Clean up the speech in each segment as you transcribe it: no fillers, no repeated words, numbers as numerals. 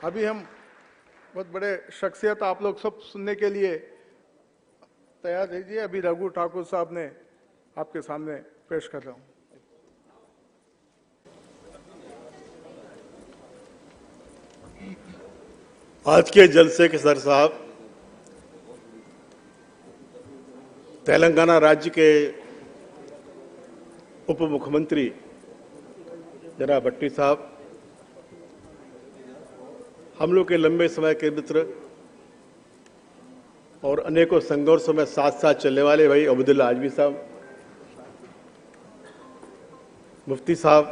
अभी हम बहुत बड़े शख्सियत आप लोग सब सुनने के लिए तैयार रहिए। अभी रघु ठाकुर साहब ने आपके सामने पेश कर रहा हूं। आज के जलसे के सर साहब तेलंगाना राज्य के उप मुख्यमंत्री जनाब भट्टी साहब, हम लोग के लंबे समय के मित्र और अनेकों संघर्षों में साथ साथ चलने वाले भाई अब्दुल्ला आजमी साहब, मुफ्ती साहब,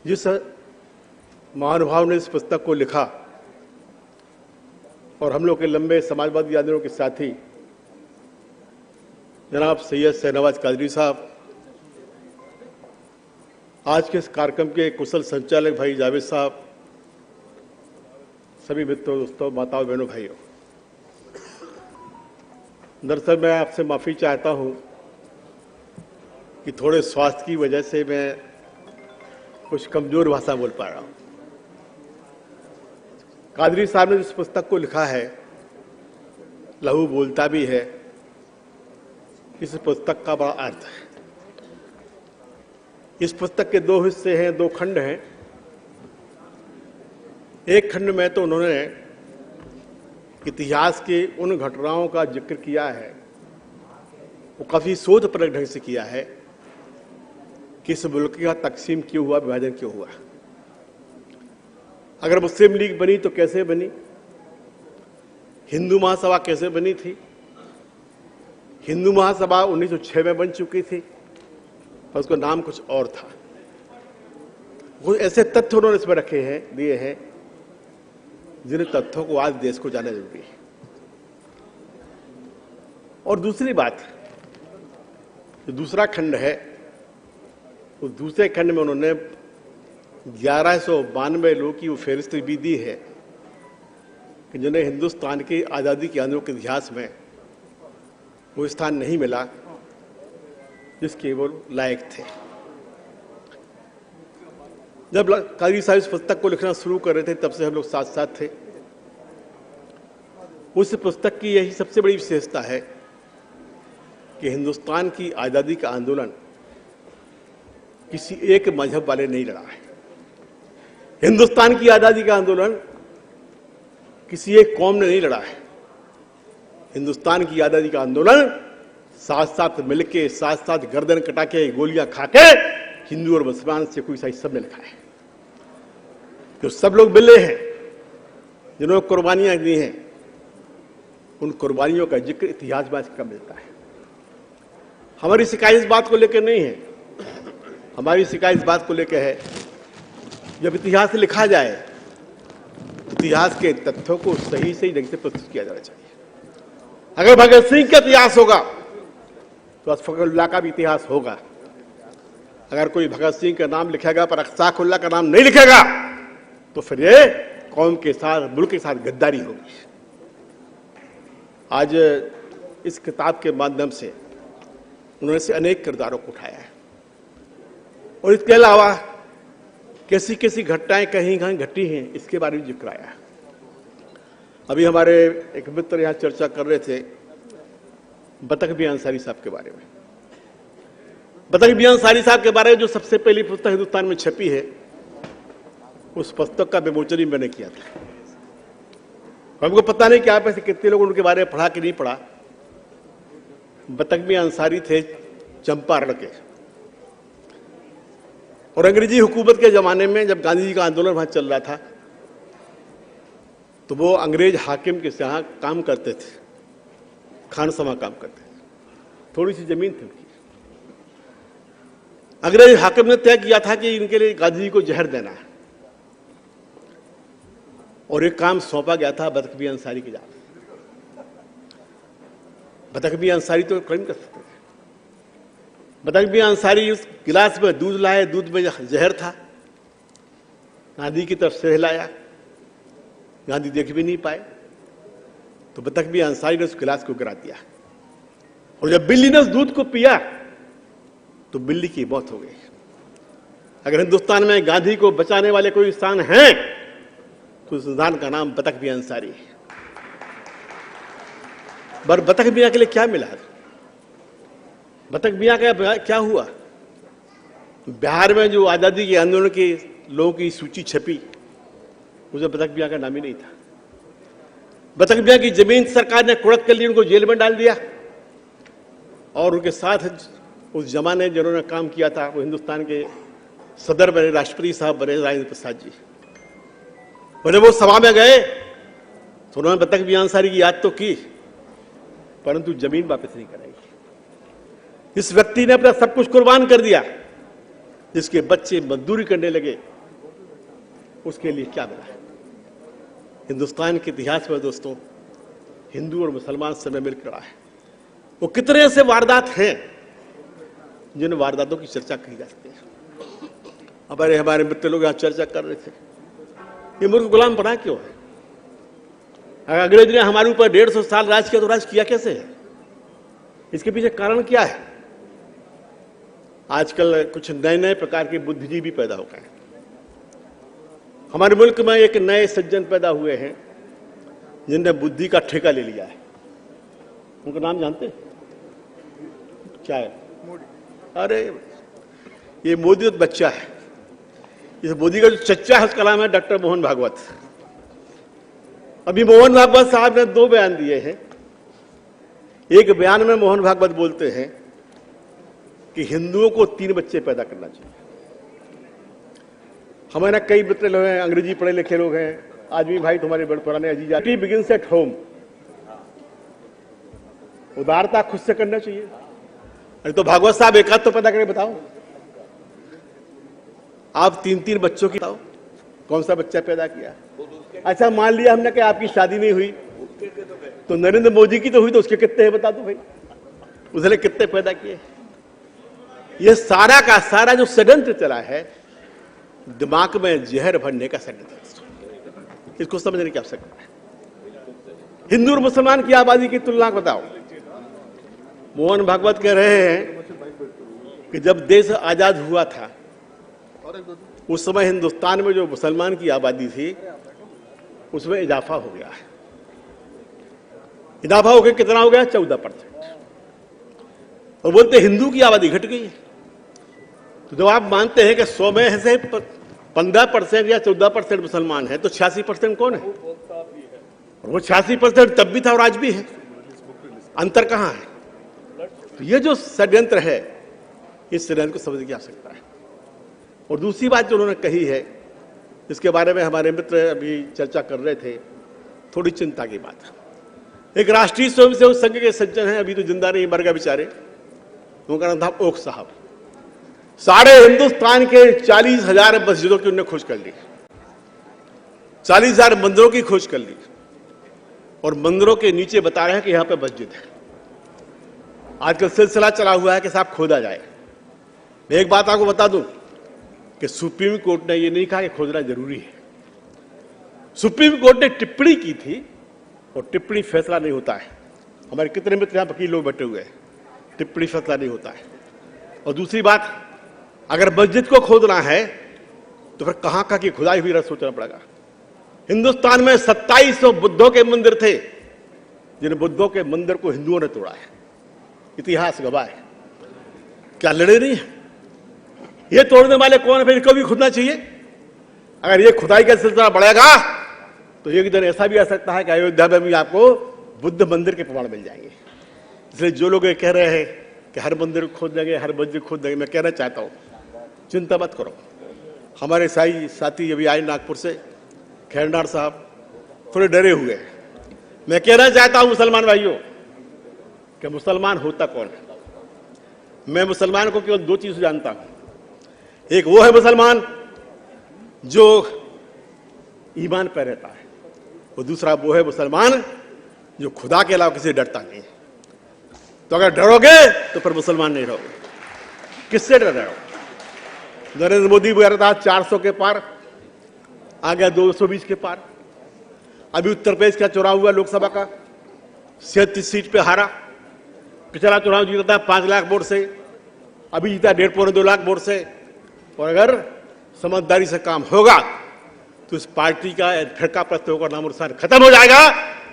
जिस महानुभाव ने इस पुस्तक को लिखा और हम लोग के लंबे समाजवादी आंदोलन के साथी जनाब सैयद शहनवाज कादरी साहब, आज के इस कार्यक्रम के कुशल संचालक भाई जावेद साहब, सभी मित्रों, दोस्तों, माताओं, बहनों, भाइयों, दरअसल मैं आपसे माफी चाहता हूं कि थोड़े स्वास्थ्य की वजह से मैं कुछ कमजोर भाषा बोल पा रहा हूं। कादरी साहब ने जिस पुस्तक को लिखा है, लहू बोलता भी है, इस पुस्तक का बड़ा अर्थ है। इस पुस्तक के दो हिस्से हैं, दो खंड हैं। एक खंड में तो उन्होंने इतिहास के उन घटनाओं का जिक्र किया है, वो काफी सोचपरक ढंग से किया है कि इस मुल्क का तकसीम क्यों हुआ, विभाजन क्यों हुआ, अगर मुस्लिम लीग बनी तो कैसे बनी, हिंदू महासभा कैसे बनी थी। हिंदू महासभा 1906 में बन चुकी थी और उसका नाम कुछ और था। वो ऐसे तथ्य उन्होंने इसमें रखे हैं, दिए हैं, जिन तथ्यों को आज देश को जानना जरूरी है। और दूसरी बात, जो दूसरा खंड है, उस दूसरे खंड में उन्होंने 1192 लोगों की वो फहरिस्त भी दी है कि जिन्हें हिंदुस्तान की आज़ादी के आंदोलन के इतिहास में वो स्थान नहीं मिला जिसके वो लायक थे। जब कादरी साहब इस पुस्तक को लिखना शुरू कर रहे थे, तब से हम लोग साथ साथ थे। उस पुस्तक की यही सबसे बड़ी विशेषता है कि हिंदुस्तान की आज़ादी का आंदोलन किसी एक मजहब वाले नहीं लड़ा है। हिंदुस्तान की आज़ादी का आंदोलन किसी एक कौम ने नहीं लड़ा है। हिंदुस्तान की आज़ादी का आंदोलन साथ साथ मिलके, साथ साथ गर्दन कटा के, गोलियां खा के हिंदू और मुसलमान से कोई ईसाई सब ने लिखा है। जो सब लोग मिले हैं, जिन्होंने कुर्बानियां दी हैं, उन कुर्बानियों का जिक्र इतिहास में कम मिलता है। हमारी शिकायत इस बात को लेकर नहीं है, हमारी शिकायत इस बात को लेकर है, जब इतिहास लिखा जाए, इतिहास के तथ्यों को सही सही ढंग से प्रस्तुत किया जाना चाहिए। अगर भगत सिंह का इतिहास होगा तो अशफाकुल्लाह का भी इतिहास होगा। अगर कोई भगत सिंह का नाम लिखेगा पर अशफाकुल्लाह का नाम नहीं लिखेगा तो फिर ये कौम के साथ, मुल्क के साथ गद्दारी होगी। आज इस किताब के माध्यम से उन्होंने से अनेक किरदारों को उठाया है और इसके अलावा कैसी कैसी घटनाएं कहीं कहीं घटी हैं, इसके बारे में जिक्र आया है। अभी हमारे एक मित्र यहां चर्चा कर रहे थे बतख मियां अंसारी साहब के बारे में। बतख मियां अंसारी साहब के बारे में जो सबसे पहली पुस्तक हिंदुस्तान में छपी है, उस पुस्तक का विमोचन ही मैंने किया था। हमको पता नहीं कि आप ऐसे कितने लोग उनके बारे में पढ़ा कि नहीं पढ़ा। बतख मियां अंसारी थे चंपारण के, और अंग्रेजी हुकूमत के जमाने में जब गांधी जी का आंदोलन वहां चल रहा था तो वो अंग्रेज हाकिम के यहाँ काम करते थे, खानसमा काम करते थे। थोड़ी सी जमीन थी उनकी। अंग्रेज हाकिम ने तय किया था कि इनके लिए गांधी जी को जहर देना है और एक काम सौंपा गया था बतख मियां अंसारी के जान। बतख मियां अंसारी तो क्लेम कर सकते थे। बतख मियां अंसारी उस गिलास में दूध लाए, दूध में जहर था, गांधी की तरफ से हिलाया, गांधी देख भी नहीं पाए, तो बतख मियां अंसारी ने उस गिलास को गिरा दिया और जब बिल्ली ने उस दूध को पिया तो बिल्ली की मौत हो गई। अगर हिंदुस्तान में गांधी को बचाने वाले कोई इंसान हैं तो उस इंसान का नाम बतख मियां अंसारी है। बतख मियां के लिए क्या मिला? बतख मियां का क्या हुआ? बिहार में जो आजादी के आंदोलन के लोगों की सूची छपी, मुझे बतख मियां का नाम ही नहीं था। बतख मियां की जमीन सरकार ने कुड़क कर ली, उनको जेल में डाल दिया, और उनके साथ उस जमाने जिन्होंने काम किया था वो हिंदुस्तान के सदर बने, राष्ट्रपति साहब बने, राजेंद्र प्रसाद जी। बोले वो सभा में गए तो उन्होंने बतख मियां अंसारी की याद तो की, परंतु जमीन वापस नहीं कराई। इस व्यक्ति ने अपना सब कुछ कुर्बान कर दिया, जिसके बच्चे मजदूरी करने लगे, उसके लिए क्या मिला? हिंदुस्तान के इतिहास में दोस्तों हिंदू और मुसलमान समय मिलकर रहा है। वो कितने ऐसे वारदात हैं जिन वारदातों की चर्चा की जा सकती है। हमारे मित्र लोग यहां चर्चा कर रहे थे, ये मुल्क गुलाम बना क्यों है? अगर अंग्रेज ने हमारे ऊपर 150 साल राज किया तो राज किया कैसे है? इसके पीछे कारण क्या है? आजकल कुछ नए नए प्रकार के बुद्धिजीवी पैदा हो गए हैं। हमारे मुल्क में एक नए सज्जन पैदा हुए हैं जिनने बुद्धि का ठेका ले लिया है। उनका नाम जानते हैं क्या है? मोदी। अरे ये मोदी तो बच्चा है। इस मोदी का जो चच्चा है उसका नाम है डॉक्टर मोहन भागवत। अभी मोहन भागवत साहब ने 2 बयान दिए हैं। एक बयान में मोहन भागवत बोलते हैं कि हिंदुओं को 3 बच्चे पैदा करना चाहिए। हमारे कई मित्र लोग हैं, अंग्रेजी पढ़े लिखे लोग हैं, आजमी भाई तुम्हारे बड़े पुराने अजीजा, इट बिगिंस एट होम। उदारता खुद से करना चाहिए। अरे तो भागवत साहब एक आध तो पैदा करके बताओ। आप 3-3 बच्चों की बताओ, कौन सा बच्चा पैदा किया? अच्छा मान लिया हमने कि आपकी शादी नहीं हुई, तो नरेंद्र मोदी की तो हुई, तो उसके कितने हैं बता दो भाई, उसने कितने पैदा किए? ये सारा का सारा जो षड्यंत्र चला है, दिमाग में जहर भरने का षड्यंत्र, इसको समझने की आवश्यकता है। हिंदू और मुसलमान की आबादी की तुलना बताओ। मोहन भागवत कह रहे हैं कि जब देश आजाद हुआ था उस समय हिंदुस्तान में जो मुसलमान की आबादी थी उसमें इजाफा हो गया है। इजाफा हो गया, कितना हो गया? 14%। और बोलते हिंदू की आबादी घट गई है। तो जब आप मानते हैं कि 100 में से 15% या 14% मुसलमान है, तो 86% कौन है? और वो 86% तब भी था और आज भी है। अंतर कहां है? तो ये जो षड्यंत्र है, इस षड्यंत्र को समझने की आवश्यकता है। और दूसरी बात जो उन्होंने कही है, जिसके बारे में हमारे मित्र अभी चर्चा कर रहे थे, थोड़ी चिंता की बात है। एक राष्ट्रीय स्वयंसेवक संघ के सज्जन हैं, अभी तो जिंदा नहीं, मर गए बेचारे, उनका नाम था ओक साहब। सारे हिंदुस्तान के 40,000 मस्जिदों की उन्होंने खोज कर ली, 40,000 मंदिरों की खोज कर ली, और मंदिरों के नीचे बता रहे हैं कि यहां पे मस्जिद है। आजकल सिलसिला चला हुआ है कि साहब खोदा जाए। मैं एक बात आपको बता दूं कि सुप्रीम कोर्ट ने यह नहीं कहा कि खोदना जरूरी है। सुप्रीम कोर्ट ने टिप्पणी की थी, और टिप्पणी फैसला नहीं होता है। हमारे कितने मित्र यहां वकील लोग बैठे हुए हैं, टिप्पणी फैसला नहीं होता है। और दूसरी बात, अगर मस्जिद को खोदना है तो फिर कहां की खुदाई हुई सोचना पड़ेगा। हिंदुस्तान में 2700 बुद्धों के मंदिर थे, जिन बुद्धों के मंदिर को हिंदुओं ने तोड़ा है। इतिहास गवाह है। क्या लड़े नहीं है? ये तोड़ने वाले कौन है? फिर इनको भी खुदना चाहिए। अगर ये खुदाई का सिलसिला बढ़ेगा तो एक दिन ऐसा भी आ सकता है कि अयोध्या में भी आपको बुद्ध मंदिर के प्रमाण मिल जाएंगे। इसलिए जो लोग ये कह रहे हैं कि हर मंदिर खोद देंगे, हर मस्जिद खोद देंगे, मैं कहना चाहता हूं चिंता मत करो। हमारे साथी अभी आए नागपुर से, खैरनार साहब, थोड़े डरे हुए हैं। मैं कहना चाहता हूं मुसलमान भाइयों कि मुसलमान होता कौन है? मैं मुसलमान को केवल 2 चीज जानता हूं। एक वो है मुसलमान जो ईमान पर रहता है, और दूसरा वो है मुसलमान जो खुदा के अलावा किसी से डरता नहीं है। तो अगर डरोगे तो फिर मुसलमान नहीं रहोगे। किससे डर रहे हो? नरेंद्र मोदी बोल रहा था 400 के पार, आ गया 220 के पार। अभी उत्तर प्रदेश का चुनाव हुआ लोकसभा का, 37 सीट पे हारा। पिछला चुनाव जीता था 5 लाख वोट से, अभी जीता 1.5-2 लाख वोट से। और अगर समझदारी से काम होगा तो इस पार्टी का फिरका प्रस्तों का नाम अनुसार खत्म हो जाएगा,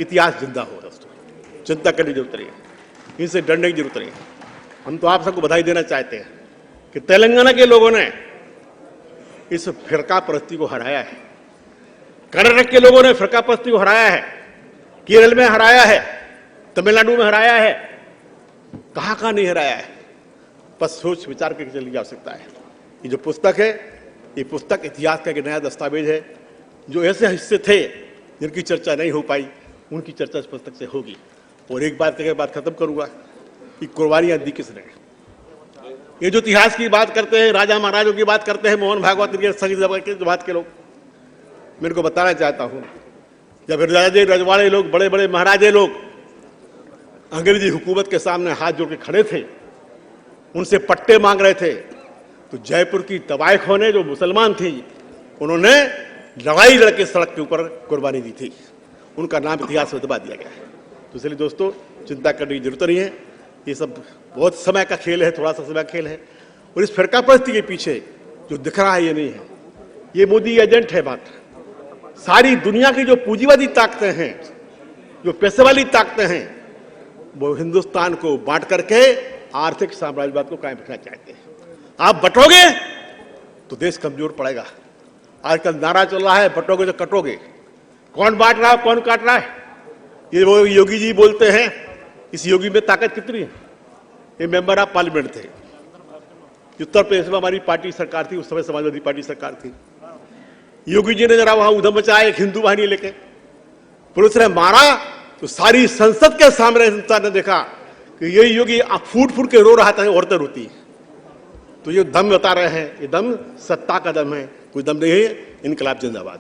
इतिहास जिंदा हो। दोस्तों चिंता करने की जरूरत नहीं है, इनसे डरने की जरूरत नहीं है। हम तो आप सबको बधाई देना चाहते हैं कि तेलंगाना के लोगों ने इस फिरका परस्ती को हराया है, कर्नाटक के लोगों ने फिरका परस्ती को हराया है, केरल में हराया है, तमिलनाडु में हराया है, कहां नहीं हराया है। बस सोच विचार करके चलने की आवश्यकता है। ये जो पुस्तक है, ये पुस्तक इतिहास का एक नया दस्तावेज है। जो ऐसे हिस्से थे जिनकी चर्चा नहीं हो पाई, उनकी चर्चा इस पुस्तक से होगी। और एक बात के बाद खत्म करूंगा कि कुर्बानियां दी किसने। ये जो इतिहास की बात करते हैं, राजा महाराजों की बात करते हैं, मोहन भागवत की बात के लोग, मेरे को बताना चाहता हूं, जब राजे रजवाड़े लोग, बड़े बड़े महाराजे लोग अंग्रेजी हुकूमत के सामने हाथ जोड़ के खड़े थे, उनसे पट्टे मांग रहे थे, तो जयपुर की तवायखों ने, जो मुसलमान थी, उन्होंने लड़ाई लड़के सड़क के ऊपर कुर्बानी दी थी। उनका नाम इतिहास में दबा दिया गया है। तो इसलिए दोस्तों चिंता करने की जरूरत नहीं है। ये सब बहुत समय का खेल है, थोड़ा सा समय का खेल है। और इस फिरका परस्ती के पीछे जो दिख रहा है ये नहीं है, ये मोदी एजेंट है। बात सारी दुनिया की जो पूंजीवादी ताकतें हैं, जो पैसे वाली ताकतें हैं, वो हिंदुस्तान को बांट करके आर्थिक साम्राज्यवाद को कायम रखना चाहते हैं। आप बटोगे तो देश कमजोर पड़ेगा। आजकल नारा चल रहा है, बटोगे तो कटोगे। कौन बांट रहा है, कौन काट रहा है? ये वो योगी जी बोलते हैं। इस योगी में ताकत कितनी है? ये मेंबर ऑफ पार्लियामेंट थे। उत्तर प्रदेश में हमारी पार्टी सरकार थी, उस समय समाजवादी पार्टी सरकार थी। योगी जी ने जरा वहां उधम मचाया, एक हिंदू वाहिनी लेके पुलिस ने मारा तो सारी संसद के सामने हिंदुस्तान ने देखा कि ये योगी फूट फूट के रो रहा था, औरतें रोती है। तो ये दम बता रहे हैं, ये दम सत्ता का दम है, कोई दम नहीं है। इनकलाब जिंदाबाद।